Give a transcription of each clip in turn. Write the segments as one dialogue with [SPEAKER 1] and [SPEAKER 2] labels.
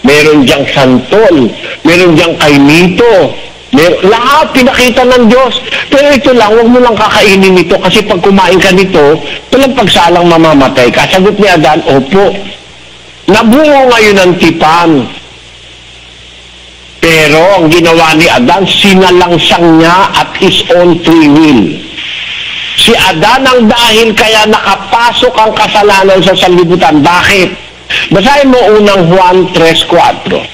[SPEAKER 1] meron diyang santol, meron diyang kainito, lahat pinakita ng Diyos. Pero ito lang, huwag mo lang kakainin ito kasi pag kumain ka nito, walang pagsalang mamamatay ka. Sagot ni Adan, opo. Nabungo ngayon ang tipan. Pero ang ginawa ni Adan, sinalangsang niya at his own free will. Si Adan ang dahil kaya nakapasok ang kasalanan sa sanlibutan. Bakit? Basahin mo unang Juan 3:4.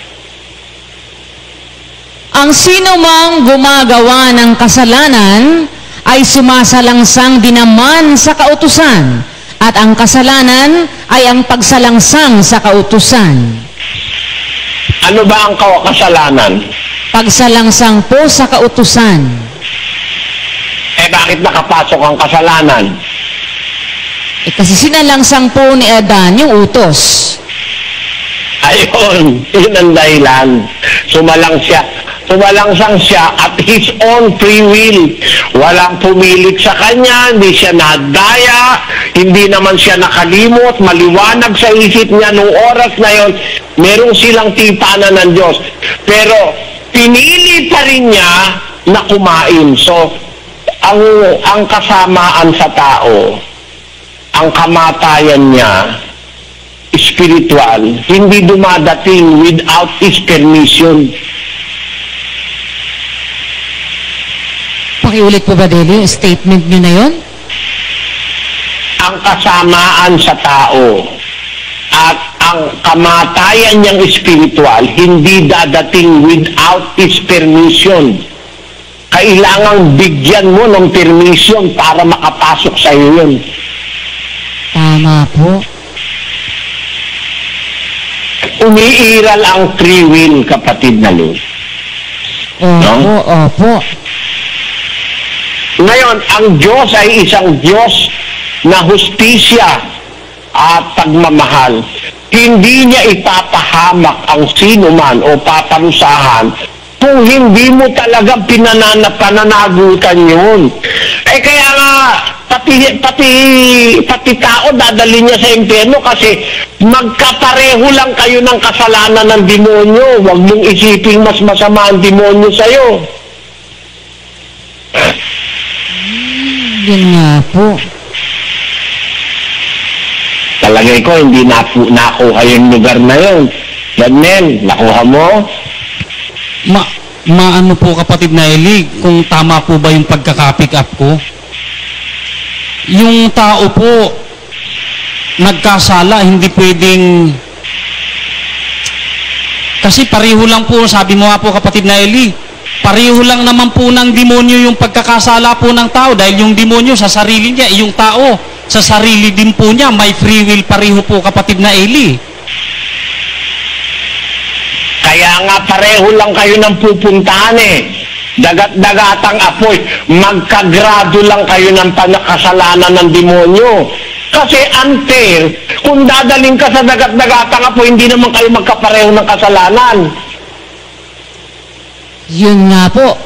[SPEAKER 2] Ang sino mang gumagawa ng kasalanan ay sumasalangsang din naman sa kautusan, at ang kasalanan ay ang pagsalangsang sa kautusan.
[SPEAKER 1] Ano ba ang kasalanan?
[SPEAKER 2] Pagsalangsang po sa kautusan.
[SPEAKER 1] Bakit nakapasok ang kasalanan?
[SPEAKER 2] Kasi sinalangsang po ni Adan yung utos.
[SPEAKER 1] Ayun, yun ang dahilan. Sumalangsang siya at his own free will. Walang pumilit sa kanya, hindi siya nadaya, hindi naman siya nakalimot, maliwanag sa isip niya nung oras na yon, merong silang tipanan ng Diyos. Pero pinili pa rin niya na kumain. So, ang kasamaan sa tao, ang kamatayan niya, spiritual, hindi dumadating without his permission.
[SPEAKER 2] Pakiulit po ba, Deli, yung statement nyo na yun?
[SPEAKER 1] Ang kasamaan sa tao at ang kamatayan niyang spiritual, hindi dadating without his permission. Kailangang bigyan mo ng permission para makapasok sa iyo yun.
[SPEAKER 2] Tama po.
[SPEAKER 1] Umiiral ang free will, kapatid na Luz.
[SPEAKER 2] Opo, opo.
[SPEAKER 1] Ngayon, ang Diyos ay isang Diyos na hustisya at pagmamahal. Hindi niya ipapahamak ang sino man o paparusahan kung hindi mo talaga pananagutan yun. Kaya nga, pati tao dadali niya sa impyerno kasi magkapareho lang kayo ng kasalanan ng demonyo. Huwag mong isipin mas masama ang demonyo sa'yo.
[SPEAKER 2] Yun nga po.
[SPEAKER 1] Talagay ko, hindi nakuha yung lugar na yun. Ganyan, nakuha mo?
[SPEAKER 3] Maano po, kapatid na Eli, kung tama po ba yung pagkaka-pick up ko? Yung tao po nagkasala, hindi pwedeng, kasi pareho lang po, sabi mo nga po, kapatid na Eli, pareho lang naman po ng demonyo yung pagkakasala po ng tao, dahil yung demonyo sa sarili niya, yung tao sa sarili din po niya, may free will pareho po, kapatid na Eli.
[SPEAKER 1] Kaya nga pareho lang kayo ng pupuntahan eh. Dagat-dagatang apoy. Magkagrado lang kayo ng panakasalanan ng demonyo. Kasi unfair, kung dadaling ka sa dagat-dagatang apoy, hindi naman kayo magkapareho ng kasalanan.
[SPEAKER 2] Yun nga po.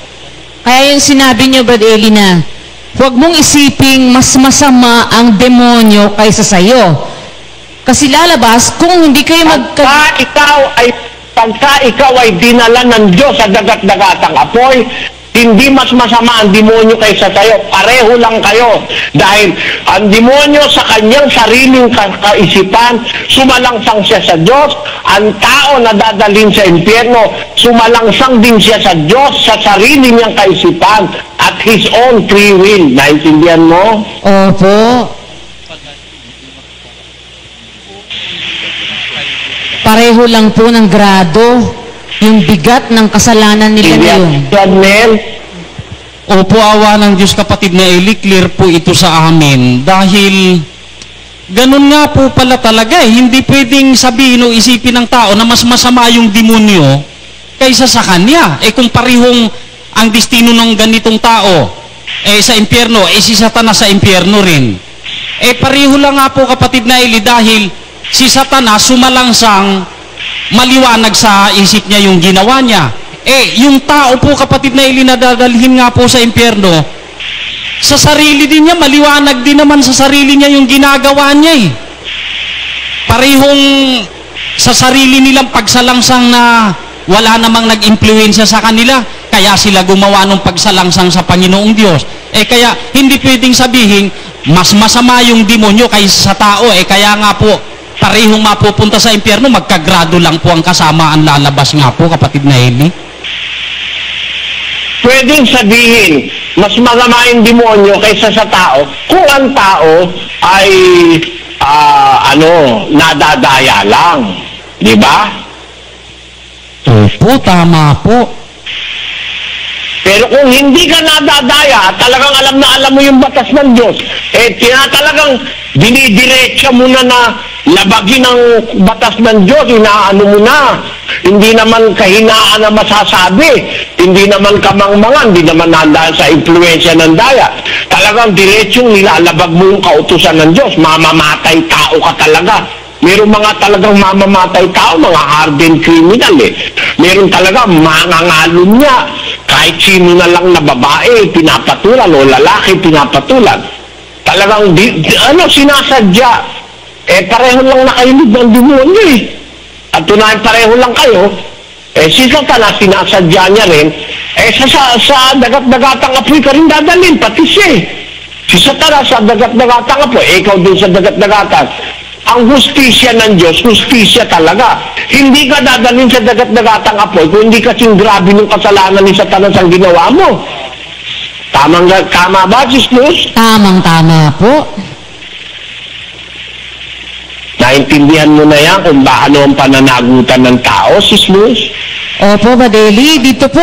[SPEAKER 2] Kaya yung sinabi niyo, Brad Eli, na huwag mong isiping mas masama ang demonyo kaysa sa'yo. Kasi lalabas, kung hindi kayo
[SPEAKER 1] Pagka ikaw ay dinala ng Diyos sa dagat-dagatang apoy, hindi mas masama ang demonyo kaysa tayo. Pareho lang kayo. Dahil ang demonyo sa kanyang sariling kaisipan, sumalangsang siya sa Diyos. Ang tao na dadalhin sa impyerno, sumalangsang din siya sa Diyos sa sarili niyang kaisipan at his own free will. Naintindihan mo?
[SPEAKER 2] Opo. Pareho lang po ng grado, yung bigat ng kasalanan nila ngayon.
[SPEAKER 3] Opo, awa ng Diyos, kapatid na Eli, clear po ito sa amin. Dahil, ganun nga po pala talaga eh. Hindi pwedeng sabihin o isipin ng tao na mas masama yung demonyo kaysa sa kanya. Kung parehong ang destino ng ganitong tao, sa impyerno, si Satanas sa impyerno rin. Pareho lang nga po, kapatid na Eli, dahil si Satanas sumalangsang maliwanag sa isip niya yung ginawa niya. Yung tao po, kapatid na Eli, na dadalhin nga po sa impyerno, sa sarili din niya, maliwanag din naman sa sarili niya yung ginagawa niya. Parehong sa sarili nilang pagsalangsang na wala namang nag-impluensya sa kanila, kaya sila gumawa ng pagsalangsang sa Panginoong Diyos. Kaya hindi pwedeng sabihin, mas masama yung demonyo kaysa sa tao. Kaya nga po, parehong mapupunta sa impyerno, magkagrado lang po ang kasamaan lalabas nga po, kapatid na Eli.
[SPEAKER 1] Pwedeng sabihin, mas masama yung demonyo kaysa sa tao kung ang tao ay nadadaya lang. Di ba?
[SPEAKER 3] Opo, tama po.
[SPEAKER 1] Pero kung hindi ka nadadaya, talagang alam na alam mo yung batas ng Diyos, talagang dinidiretsa mo na labagin ang batas ng Diyos, inaano mo na. Hindi naman kahinaan na masasabi, hindi naman kamangmangan, hindi naman nandaan sa impluensya ng daya. Talagang diretsong nilalabag mo yung kautusan ng Diyos, mamamatay tao ka talaga. Meron mga talagang mamamatay tao, mga hardened criminal Meron talaga mangangalon niya. Kahit sino na lang na babae, pinapatulan, o lalaki, pinapatulan. Talagang, sinasadya. Pareho lang nakahilig ng demonyo At tunahin pareho lang kayo. Si Satanas, sinasadya niya rin. Sa dagat-dagatang apoy ka rin dadalhin, pati siya Si Satanas sa dagat-dagatang apoy, ikaw din sa dagat-dagatan. Ang hustisya ng Diyos, hustisya talaga. Hindi ka dadalhin sa dagat-dagatang apoy kung hindi kasing grabe ng kasalanan ni Satanas ang ginawa mo. Tama ba, Sis Luz?
[SPEAKER 2] Tamang-tama po.
[SPEAKER 1] Naintindihan mo na yan kung ano ang pananagutan ng tao, Sis Luz?
[SPEAKER 2] Opo, Badeli. Dito po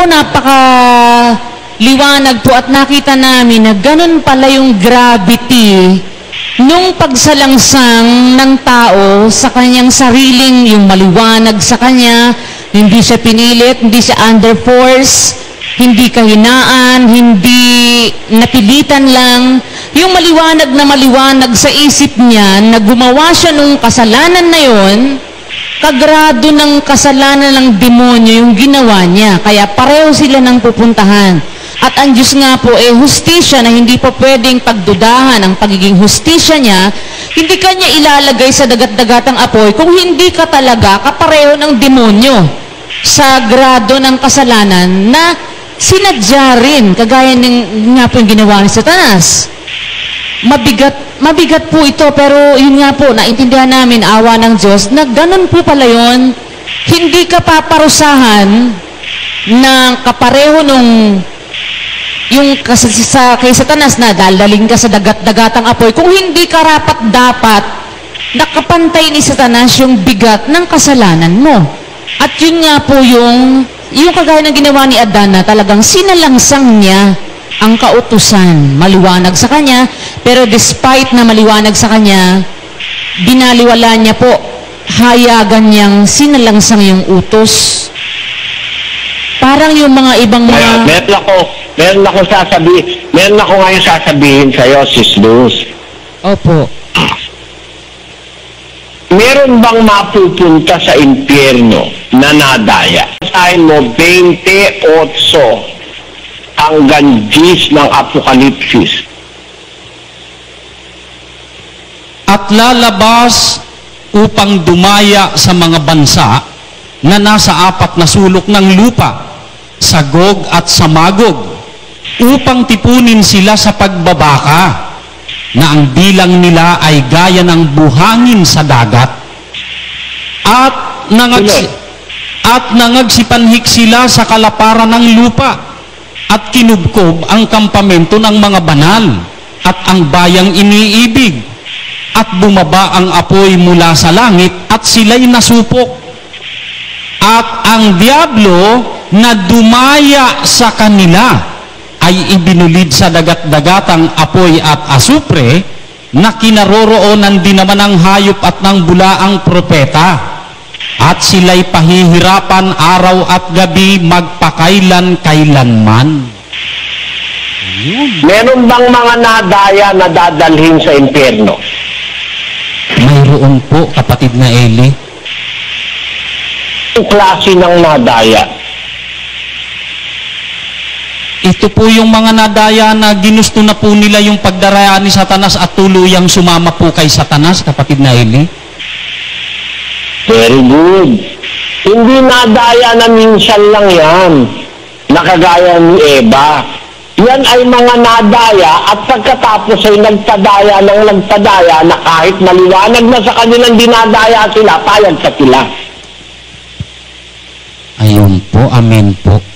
[SPEAKER 2] liwanag po at nakita namin na ganun pala yung gravity nung pagsalangsang ng tao sa kanyang sariling, yung maliwanag sa kanya, hindi siya pinilit, hindi siya under force, hindi kahinaan, hindi napilitan lang, yung maliwanag na maliwanag sa isip niya na gumawa siya nung kasalanan na yon, kagrado ng kasalanan ng demonyo yung ginawa niya. Kaya pareho sila ng pupuntahan. At ang Diyos nga po, hustisya na hindi po pwedeng pagdudahan ang pagiging hustisya niya, hindi kanya ilalagay sa dagat-dagatang apoy kung hindi ka talaga kapareho ng demonyo sa grado ng kasalanan na sinadya rin, kagaya ng nga po yung ginawa ni Satanas. Mabigat po ito, pero yun nga po, naintindihan namin, awa ng Diyos, na ganun po pala yun. Hindi ka paparusahan ng kapareho nung yung kay Satanas na dalaling ka sa dagat-dagatang apoy kung hindi ka dapat nakapantay ni Satanas yung bigat ng kasalanan mo. At yun nga po yung kagaya ng ginawa ni Adan na talagang sinalangsang niya ang kautusan, maliwanag sa kanya, pero despite na maliwanag sa kanya, binaliwala niya po, hayagan niyang sinalangsang yung utos. Parang yung mga ibang mga...
[SPEAKER 1] Meron ako ngayon sasabihin sa'yo, Sis Luz.
[SPEAKER 2] Opo.
[SPEAKER 1] Meron bang mapupunta sa impyerno na nadaya? Sahin mo, 28 hanggang 10 ng Apokalipsis.
[SPEAKER 3] At lalabas upang dumaya sa mga bansa na nasa 4 na sulok ng lupa, sa Gog at sa Magog, upang tipunin sila sa pagbabaka, na ang bilang nila ay gaya ng buhangin sa dagat. At nangagsipanhik sila sa kalaparan ng lupa, at kinubkob ang kampamento ng mga banal, at ang bayang iniibig, at bumaba ang apoy mula sa langit, at sila'y nasupok. At ang diablo na dumaya sa kanila ay ibinulid sa dagat-dagatang apoy at asupre, na kinaroroonan din naman ng hayop at ng bulaang propeta. At sila'y pahihirapan araw at gabi magpakailan-kailanman.
[SPEAKER 1] Meron bang mga nadaya na dadalhin sa impyerno?
[SPEAKER 3] Mayroon po, kapatid na Eli.
[SPEAKER 1] Ang klase ng nadaya?
[SPEAKER 3] Ito po yung mga nadaya na ginusto na po nila yung pagdarayaan ni Satanas at tuluyang sumama po kay Satanas, kapatid na Eli.
[SPEAKER 1] Very good. Hindi nadaya na minsan lang yan, nakagaya ni Eva. Yan ay mga nadaya at pagkatapos ay nagpadaya na kahit maliwanag na sa kanilang dinadaya sila, payag sa sila.
[SPEAKER 3] Ayun po, amen po.